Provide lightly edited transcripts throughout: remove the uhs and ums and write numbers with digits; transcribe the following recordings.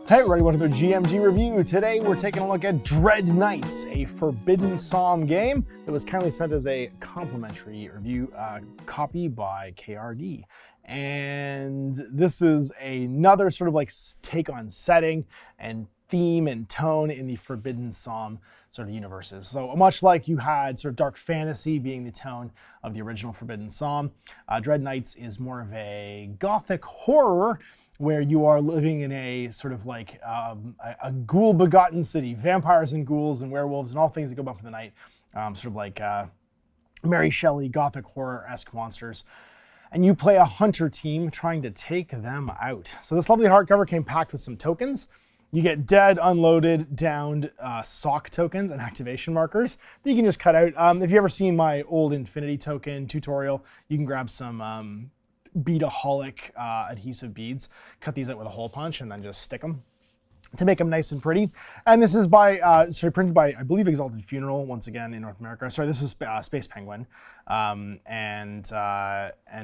Hey everybody, welcome to the GMG review. Today we're taking a look at Dread Knights, a Forbidden Psalm game that was kindly sent as a complimentary review copy by KRD. And this is another sort of like take on setting and theme and tone in the Forbidden Psalm sort of universes. So much like you had sort of dark fantasy being the tone of the original Forbidden Psalm, Dread Knights is more of a gothic horror where you are living in a sort of like a ghoul-begotten city, vampires and ghouls and werewolves and all things that go bump in the night, sort of like Mary Shelley gothic horror-esque monsters. And you play a hunter team trying to take them out. So this lovely hardcover came packed with some tokens. You get dead, unloaded, downed sock tokens and activation markers that you can just cut out. If you've ever seen my old Infinity token tutorial, you can grab some beadaholic adhesive beads, cut these out with a hole punch, and then just stick them to make them nice and pretty. And this is by, printed by, I believe, Exalted Funeral, once again in North America. Sorry, this is Space Penguin, and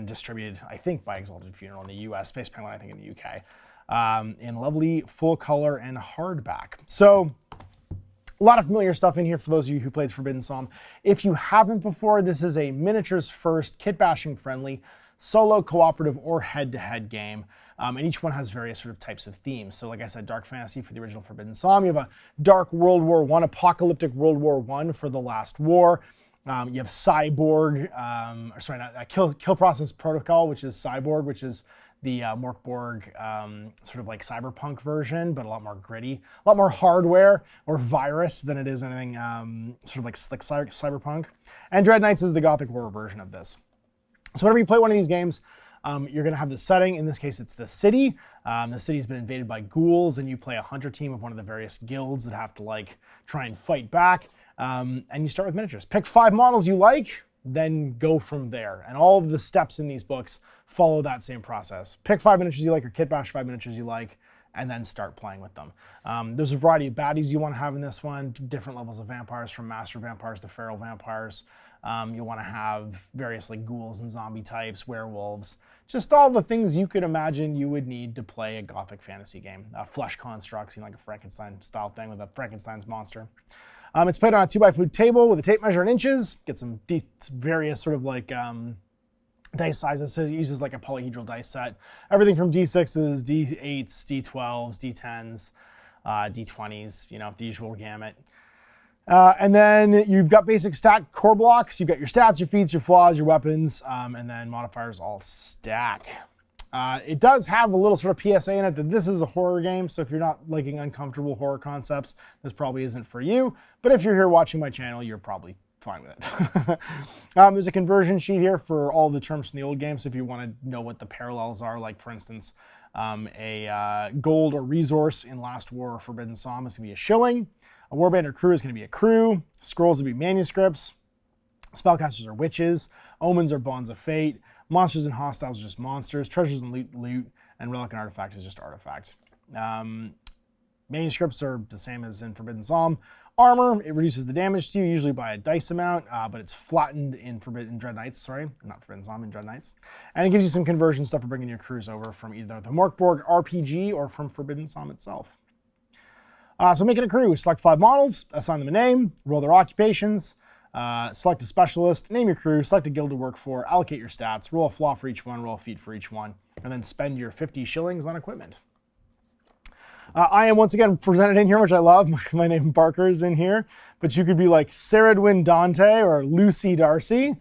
distributed, I think, by Exalted Funeral in the US, Space Penguin, I think, in the UK, in lovely full color and hardback. So a lot of familiar stuff in here for those of you who played Forbidden Psalm. If you haven't before, this is a miniatures first, kit bashing friendly, solo, cooperative, or head-to-head game. And each one has various sort of types of themes. So like I said, dark fantasy for the original Forbidden Psalm. You have a dark World War I, apocalyptic World War I for the Last War. You have Cyborg, Kill Process Protocol, which is Cyborg, which is the Morkborg sort of like cyberpunk version, but a lot more gritty, a lot more hardware or virus than it is anything sort of like slick cyberpunk. And Dread Knights is the gothic horror version of this. So whenever you play one of these games, you're going to have the setting. In this case, it's the city. The city's been invaded by ghouls, and you play a hunter team of one of the various guilds that have to like try and fight back. And you start with miniatures. Pick 5 models you like, then go from there. And all of the steps in these books follow that same process. Pick 5 miniatures you like, or kit bash 5 miniatures you like, and then start playing with them. There's a variety of baddies you want to have in this one, different levels of vampires, from master vampires to feral vampires. You'll want to have various like ghouls and zombie types, werewolves, just all the things you could imagine you would need to play a gothic fantasy game. Flesh constructs, like a Frankenstein style thing with a Frankenstein's monster. It's played on a 2x2 table with a tape measure in inches. Get some various sort of like dice sizes. So it uses like a polyhedral dice set. Everything from D6s, D8s, D12s, D10s, D20s, the usual gamut. And then you've got basic stat core blocks. You've got your stats, your feats, your flaws, your weapons, and then modifiers all stack. It does have a little sort of PSA in it that this is a horror game, so if you're not liking uncomfortable horror concepts, this probably isn't for you. But if you're here watching my channel, you're probably fine with it. There's a conversion sheet here for all the terms from the old game, so if you want to know what the parallels are, like for instance, a gold or resource in Last War or Forbidden Psalm is going to be a shilling. A warband or crew is going to be a crew. Scrolls will be manuscripts. Spellcasters are witches. Omens are bonds of fate. Monsters and hostiles are just monsters. Treasures and loot. And relic and artifact is just artifact. Manuscripts are the same as in Forbidden Psalm. Armor, it reduces the damage to you, usually by a dice amount, but it's flattened in Dread Knights, sorry. Not Forbidden Psalm, in Dread Knights. And it gives you some conversion stuff for bringing your crews over from either the Morkborg RPG or from Forbidden Psalm itself. So making a crew, select 5 models, assign them a name, roll their occupations, select a specialist, name your crew, select a guild to work for, allocate your stats, roll a flaw for each one, roll a feat for each one, and then spend your 50 shillings on equipment. I am once again presented in here, which I love. My name Barker is in here, but you could be like Saradwin Dante or Lucy Darcy,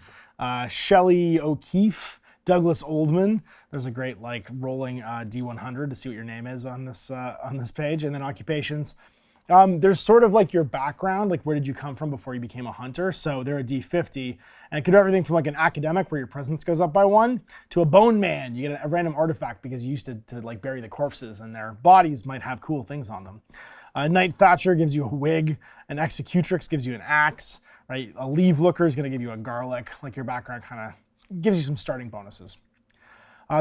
Shelley O'Keefe, Douglas Oldman. There's a great like rolling D100 to see what your name is on this page, and then occupations. There's sort of like your background, like where did you come from before you became a hunter. So they're a D50, and it could do everything from like an academic where your presence goes up by 1 to a bone man. You get a random artifact because you used to like bury the corpses, and their bodies might have cool things on them. Night Thatcher gives you a wig. An executrix gives you an axe. Right? A leave looker is going to give you a garlic. Like your background kind of gives you some starting bonuses.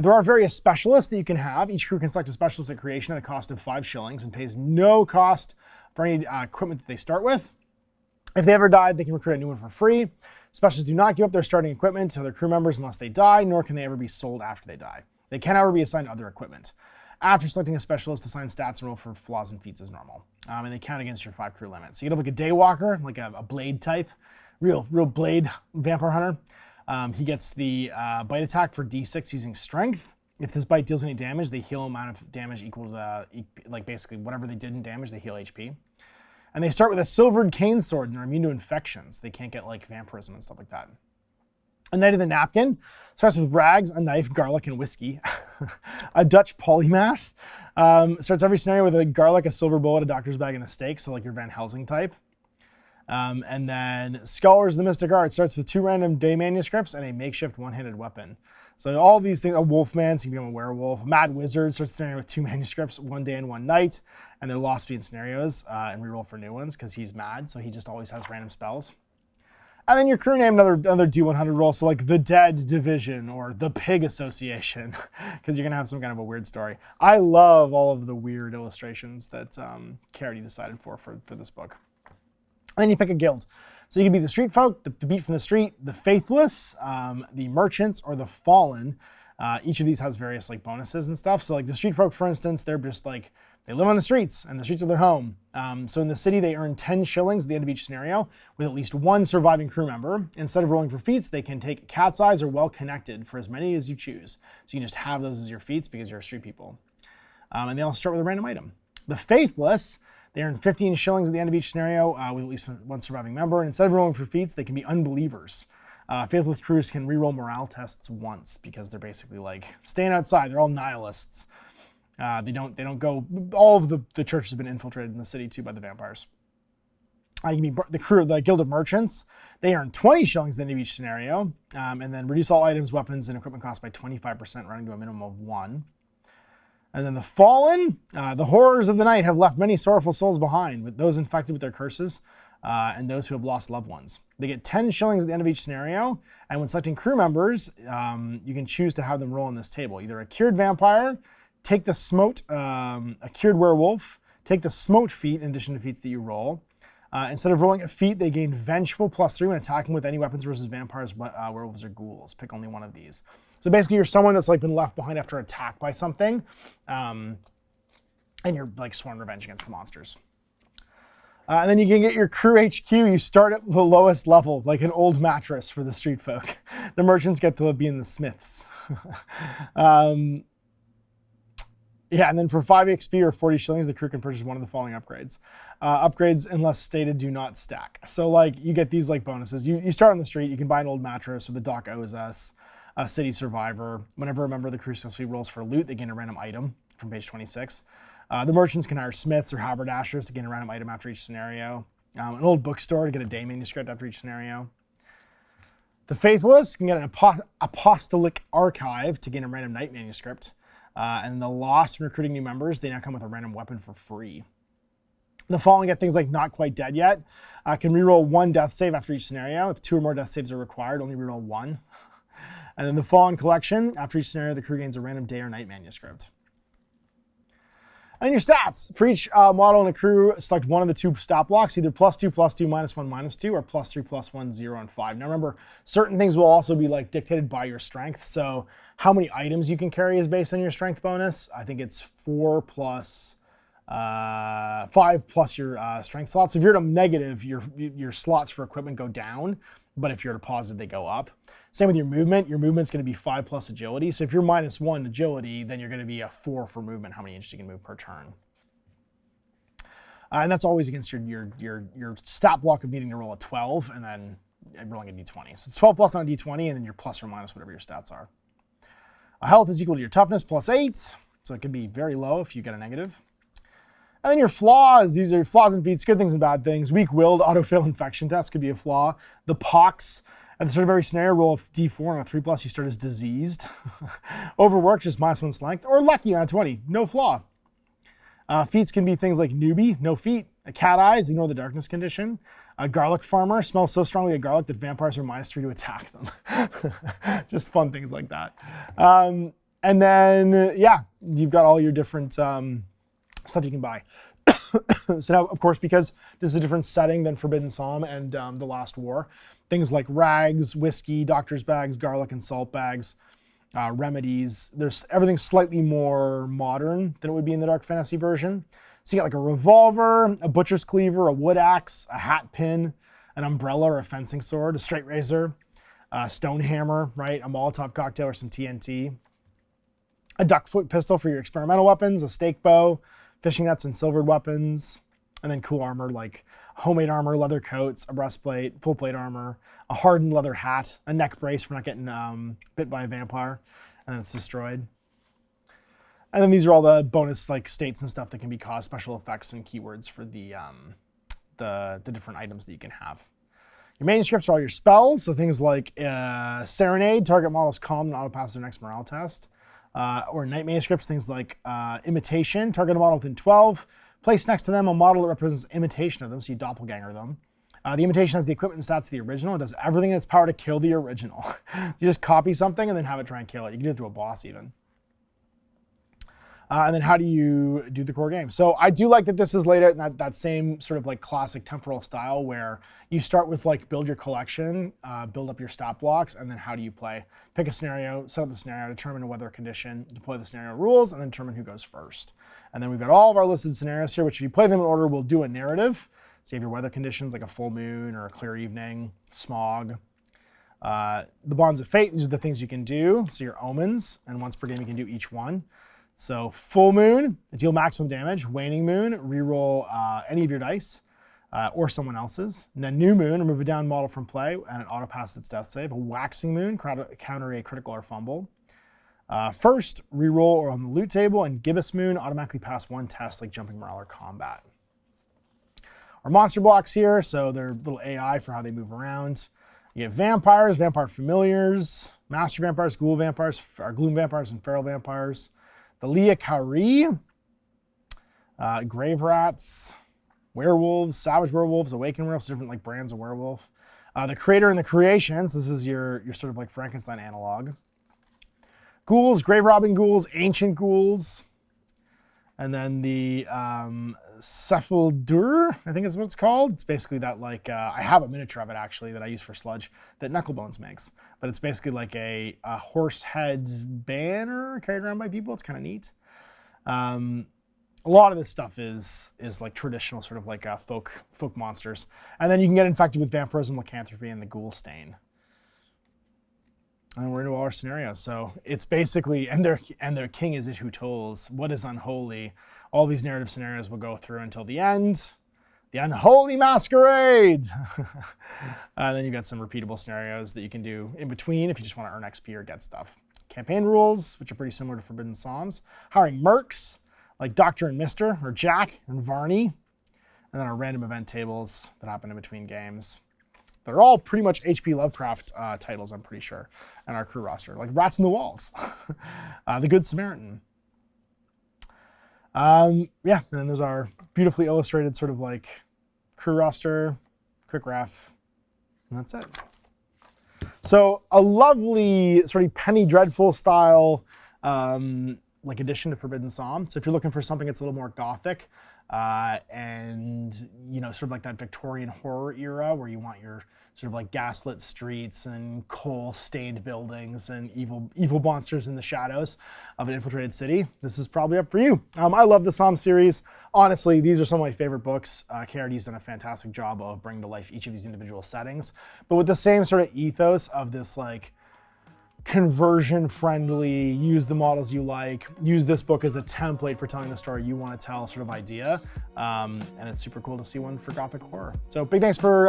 There are various specialists that you can have. Each crew can select a specialist at creation at a cost of 5 shillings and pays no cost for any equipment that they start with. If they ever died, they can recruit a new one for free. Specialists do not give up their starting equipment to their crew members unless they die, nor can they ever be sold after they die. They can, however, be assigned other equipment. After selecting a specialist, assign stats and roll for flaws and feats as normal. And they count against your 5 crew limit. So you get up like a Daywalker, like a blade type, real blade vampire hunter. He gets the bite attack for D6 using strength. If this bite deals any damage, they heal amount of damage equal to like basically whatever they did in damage, they heal HP. And they start with a silvered cane sword and they're immune to infections. They can't get like vampirism and stuff like that. A Knight of the Napkin starts with rags, a knife, garlic, and whiskey. A Dutch polymath starts every scenario with a garlic, a silver bullet, a doctor's bag, and a stake, so like your Van Helsing type. And then Scholars of the Mystic Art starts with 2 random day manuscripts and a makeshift one-handed weapon. So all these things, a wolfman, so you can become a werewolf. A Mad Wizard starts scenario with 2 manuscripts, 1 day and 1 night, and they're lost feed scenarios, and reroll for new ones because he's mad, so he just always has random spells. And then your crew name, another D100 roll, so like the Dead Division or the Pig Association, because you're gonna have some kind of a weird story. I love all of the weird illustrations that KRD decided for this book. And then you pick a guild. So you can be the street folk, the beat from the street, the faithless, the merchants, or the fallen. Each of these has various like bonuses and stuff. So like the street folk, for instance, they're just like, they live on the streets and the streets are their home. So in the city, they earn 10 shillings at the end of each scenario with at least 1 surviving crew member. Instead of rolling for feats, they can take cat's eyes or well connected for as many as you choose. So you can just have those as your feats because you're street people. And they all start with a random item. The faithless, they earn 15 shillings at the end of each scenario with at least 1 surviving member. And instead of rolling for feats, they can be unbelievers. Faithless crews can reroll morale tests once because they're basically like staying outside. They're all nihilists. They don't go. All of the churches have been infiltrated in the city too by the vampires. You can be the crew of the Guild of Merchants. They earn 20 shillings at the end of each scenario, and then reduce all items, weapons, and equipment costs by 25%, running to a minimum of 1. And then the Fallen, the horrors of the night have left many sorrowful souls behind, with those infected with their curses, and those who have lost loved ones. They get 10 shillings at the end of each scenario, and when selecting crew members, you can choose to have them roll on this table. Either a cured vampire, take the smote, a cured werewolf, take the smote feat in addition to feats that you roll. Instead of rolling a feat, they gain vengeful +3 when attacking with any weapons versus vampires, werewolves, or ghouls. Pick only one of these. So basically, you're someone that's like been left behind after attack by something, and you're like sworn revenge against the monsters. And then you can get your crew HQ. You start at the lowest level, like an old mattress for the street folk. The merchants get to be in the smiths. Yeah, and then for 5 XP or 40 shillings, the crew can purchase one of the following upgrades. Upgrades, unless stated, do not stack. So like you get these like bonuses. You start on the street, you can buy an old mattress, or the dock owes us, a city survivor. Whenever a member of the crew successfully rolls for loot, they gain a random item from page 26. The merchants can hire smiths or haberdashers to gain a random item after each scenario. An old bookstore to get a day manuscript after each scenario. The faithless can get an apostolic archive to gain a random night manuscript. And the lost when recruiting new members, they now come with a random weapon for free. The fallen get things like Not Quite Dead Yet. Can reroll 1 death save after each scenario. If 2 or more death saves are required, only reroll 1. And then the Fallen Collection, after each scenario, the crew gains a random day or night manuscript. And your stats. For each model in a crew, select one of the 2 stat blocks, either +2, +2, -1, -2, or +3, +1, 0, and 5. Now remember, certain things will also be like dictated by your strength. So how many items you can carry is based on your strength bonus. I think it's 4 plus 5 plus your strength slots. So if you're at a negative, your slots for equipment go down, but if you're at a positive, they go up. Same with your movement. Your movement's going to be 5 plus agility. So if you're -1 agility, then you're going to be a 4 for movement, how many inches you can move per turn. And that's always against your stat block of needing to roll a 12 and then rolling a d20. So it's 12 plus on a d20 and then your plus or minus whatever your stats are. Health is equal to your toughness +8. So it can be very low if you get a negative. And then your flaws, these are flaws and feats, good things and bad things. Weak-willed, auto-fail infection test could be a flaw. The pox, at the start of every scenario, roll a d4 on a 3+, you start as diseased. Overworked, just -1 strength. Or lucky on a 20, no flaw. Feats can be things like newbie, no feat. A cat eyes, ignore the darkness condition. A garlic farmer, smells so strongly of garlic that vampires are -3 to attack them. Just fun things like that. And then, yeah, you've got all your different stuff you can buy. So now, of course, because this is a different setting than Forbidden Psalm and The Last War, things like rags, whiskey, doctor's bags, garlic, and salt bags remedies. Everything's slightly more modern than it would be in the Dark Fantasy version. So you got like a revolver, a butcher's cleaver, a wood axe, a hat pin, an umbrella or a fencing sword, a straight razor, a stone hammer, right? A Molotov cocktail or some TNT, a duck foot pistol for your experimental weapons, a stake bow, fishing nets and silvered weapons, and then cool armor like homemade armor, leather coats, a breastplate, full plate armor, a hardened leather hat, a neck brace for not getting bit by a vampire, and then it's destroyed. And then these are all the bonus like states and stuff that can be caused, special effects and keywords for the different items that you can have. Your manuscripts are all your spells, so things like Serenade, target model is calm and auto-pass their next morale test. Or Night manuscripts, things like Imitation, target a model within 12. Place next to them a model that represents imitation of them, so you doppelganger them. The imitation has the equipment and stats of the original. It does everything in its power to kill the original. You just copy something and then have it try and kill it. You can do it to a boss even. And then how do you do the core game? So I do like that this is laid out in that same sort of like classic temporal style where you start with like build your collection, build up your stat blocks, and then how do you play? Pick a scenario, set up the scenario, determine a weather condition, deploy the scenario rules, and then determine who goes first. And then we've got all of our listed scenarios here, which if you play them in order, will do a narrative. So you have your weather conditions like a full moon or a clear evening, smog. The bonds of fate, these are the things you can do. So your omens, and once per game you can do each one. So full moon, deal maximum damage. Waning moon, reroll any of your dice or someone else's. And then new moon, remove a down model from play and it auto passes its death save. A waxing moon, counter a critical or fumble. First, reroll or on the loot table, and gibbous moon, automatically pass one test like jumping morale or combat. Our monster blocks here, so they're little AI for how they move around. You get vampires, vampire familiars, master vampires, ghoul vampires, or gloom vampires, and feral vampires. The Leah Kauri, grave rats, werewolves, savage werewolves, awakened werewolves, different like brands of werewolf. The creator and the creations, this is your sort of like Frankenstein analog. Ghouls, grave robbing ghouls, ancient ghouls. And then the Cephaldur, I think is what it's called. It's basically that like, I have a miniature of it actually that I use for sludge that Knucklebones makes. But it's basically like a horse head banner carried around by people. It's kind of neat. A lot of this stuff is like traditional sort of like folk monsters. And then you can get infected with vampirism, lycanthropy, and the ghoul stain. And we're into all our scenarios. So it's basically, and their king is it who tolls. What is unholy? All these narrative scenarios will go through until the end. The unholy masquerade. And then you've got some repeatable scenarios that you can do in between if you just want to earn XP or get stuff. Campaign rules, which are pretty similar to Forbidden Psalms. Hiring mercs, like Doctor and Mister, or Jack and Varney. And then our random event tables that happen in between games. They're all pretty much H.P. Lovecraft titles, I'm pretty sure, and our crew roster, like Rats in the Walls, The Good Samaritan. Yeah, and then there's our beautifully illustrated sort of like crew roster, quick ref, and that's it. So a lovely sort of Penny Dreadful style like addition to Forbidden Psalm. So if you're looking for something that's a little more gothic, and you know, sort of like that Victorian horror era where you want your sort of like gaslit streets and coal-stained buildings and evil monsters in the shadows of an infiltrated city, this is probably up for you. I love the Psalm series. Honestly, these are some of my favorite books. KRD's done a fantastic job of bringing to life each of these individual settings, but with the same sort of ethos of this like conversion friendly, use the models you like, use this book as a template for telling the story you want to tell sort of idea. And it's super cool to see one for Gothic horror. So big thanks for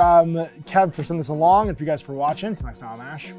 Kev for sending this along, and for you guys for watching. Till next time, I'm Ash.